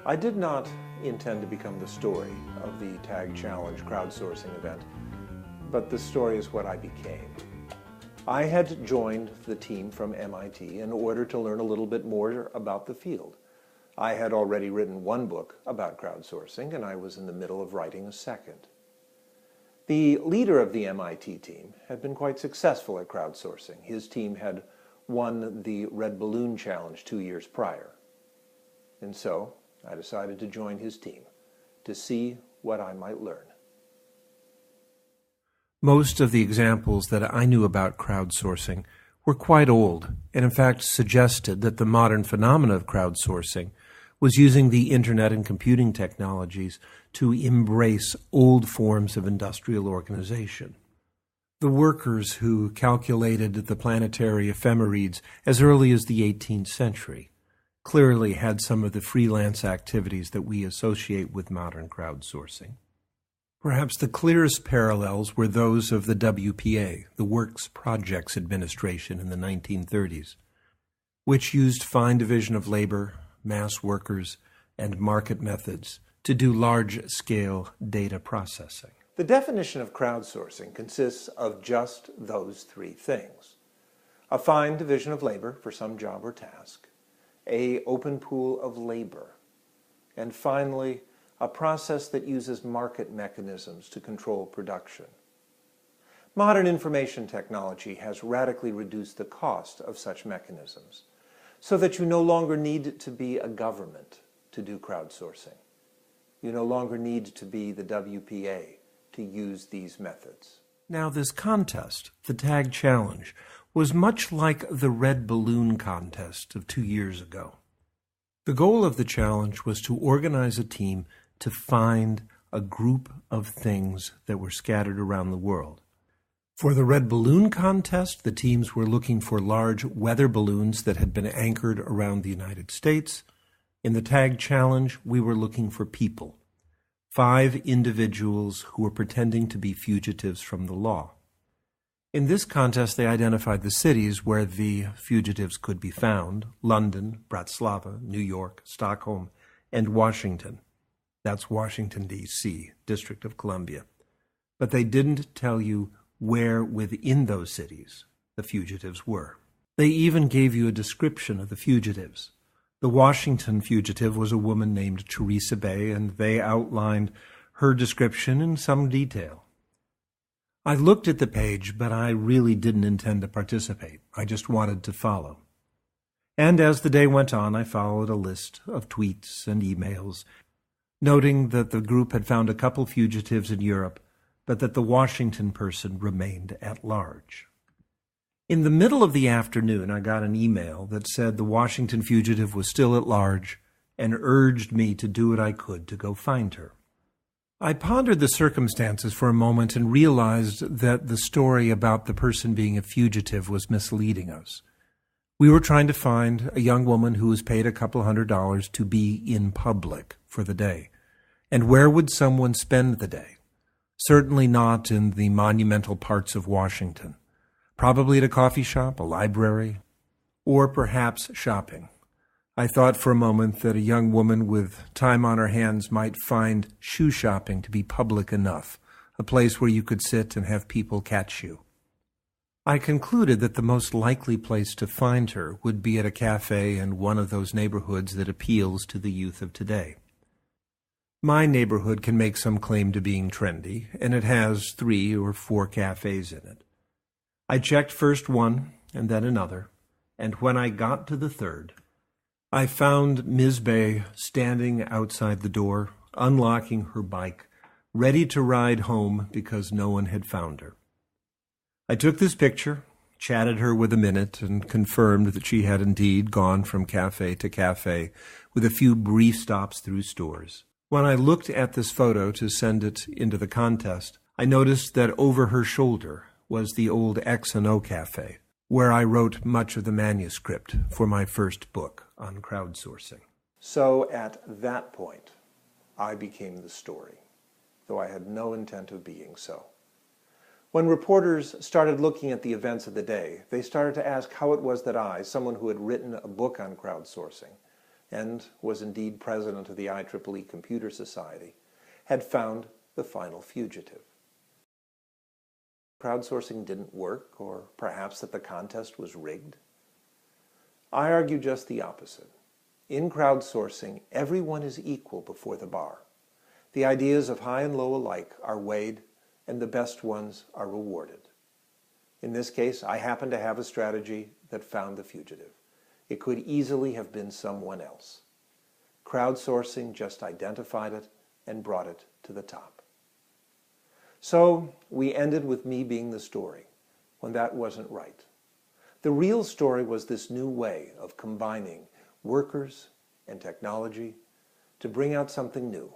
I did not intend to become the story of the Tag Challenge crowdsourcing event, but the story is what I became. I had joined the team from MIT in order to learn a little bit more about the field. I had already written one book about crowdsourcing, and I was in the middle of writing a second. The leader of the MIT team had been quite successful at crowdsourcing. His team had won the Red Balloon Challenge 2 years prior. And so I decided to join his team to see what I might learn. Most of the examples that I knew about crowdsourcing were quite old, and in fact suggested that the modern phenomena of crowdsourcing was using the internet and computing technologies to embrace old forms of industrial organization. The workers who calculated the planetary ephemerides as early as the 18th century clearly had some of the freelance activities that we associate with modern crowdsourcing. Perhaps the clearest parallels were those of the WPA, the Works Projects Administration in the 1930s, which used fine division of labor, mass workers, and market methods to do large-scale data processing. The definition of crowdsourcing consists of just those three things: a fine division of labor for some job or task, an open pool of labor, and finally, a process that uses market mechanisms to control production. Modern information technology has radically reduced the cost of such mechanisms, so that you no longer need to be a government to do crowdsourcing. You no longer need to be the WPA to use these methods. Now, this contest, the Tag Challenge, was much like the Red Balloon contest of 2 years ago. The goal of the challenge was to organize a team to find a group of things that were scattered around the world. For the Red Balloon contest, the teams were looking for large weather balloons that had been anchored around the United States. In the Tag Challenge, we were looking for people, 5 individuals who were pretending to be fugitives from the law. In this contest, they identified the cities where the fugitives could be found: London, Bratislava, New York, Stockholm, and Washington. That's Washington, D.C., District of Columbia. But they didn't tell you where within those cities the fugitives were. They even gave you a description of the fugitives. The Washington fugitive was a woman named Teresa Bay, and they outlined her description in some detail. I looked at the page, but I really didn't intend to participate. I just wanted to follow. And as the day went on, I followed a list of tweets and emails, noting that the group had found a couple fugitives in Europe, but that the Washington person remained at large. In the middle of the afternoon, I got an email that said the Washington fugitive was still at large and urged me to do what I could to go find her. I pondered the circumstances for a moment and realized that the story about the person being a fugitive was misleading us. We were trying to find a young woman who was paid a couple $100 to be in public for the day. And where would someone spend the day? Certainly not in the monumental parts of Washington. Probably at a coffee shop, a library, or perhaps shopping. I thought for a moment that a young woman with time on her hands might find shoe shopping to be public enough, a place where you could sit and have people catch you. I concluded that the most likely place to find her would be at a cafe in one of those neighborhoods that appeals to the youth of today. My neighborhood can make some claim to being trendy, and it has 3 or 4 cafes in it. I checked first one and then another, and when I got to the third, I found Ms. Bay standing outside the door, unlocking her bike, ready to ride home because no one had found her. I took this picture, chatted her with a minute, and confirmed that she had indeed gone from cafe to cafe with a few brief stops through stores. When I looked at this photo to send it into the contest, I noticed that over her shoulder was the old X&O Cafe, where I wrote much of the manuscript for my first book on crowdsourcing. So at that point, I became the story, though I had no intent of being so. When reporters started looking at the events of the day, they started to ask how it was that I, someone who had written a book on crowdsourcing, and was indeed president of the IEEE Computer Society, had found the final fugitive. Crowdsourcing didn't work, or perhaps that the contest was rigged? I argue just the opposite. In crowdsourcing, everyone is equal before the bar. The ideas of high and low alike are weighed, and the best ones are rewarded. In this case, I happen to have a strategy that found the fugitive. It could easily have been someone else. Crowdsourcing just identified it and brought it to the top. So we ended with me being the story, when that wasn't right. The real story was this new way of combining workers and technology to bring out something new,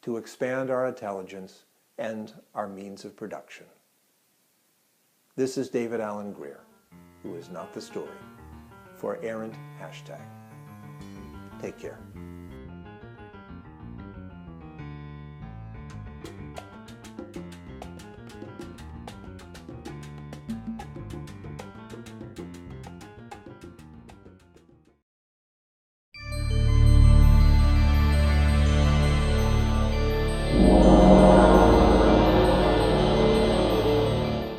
to expand our intelligence and our means of production. This is David Alan Greer, who is not the story, for Errant Hashtag. Take care.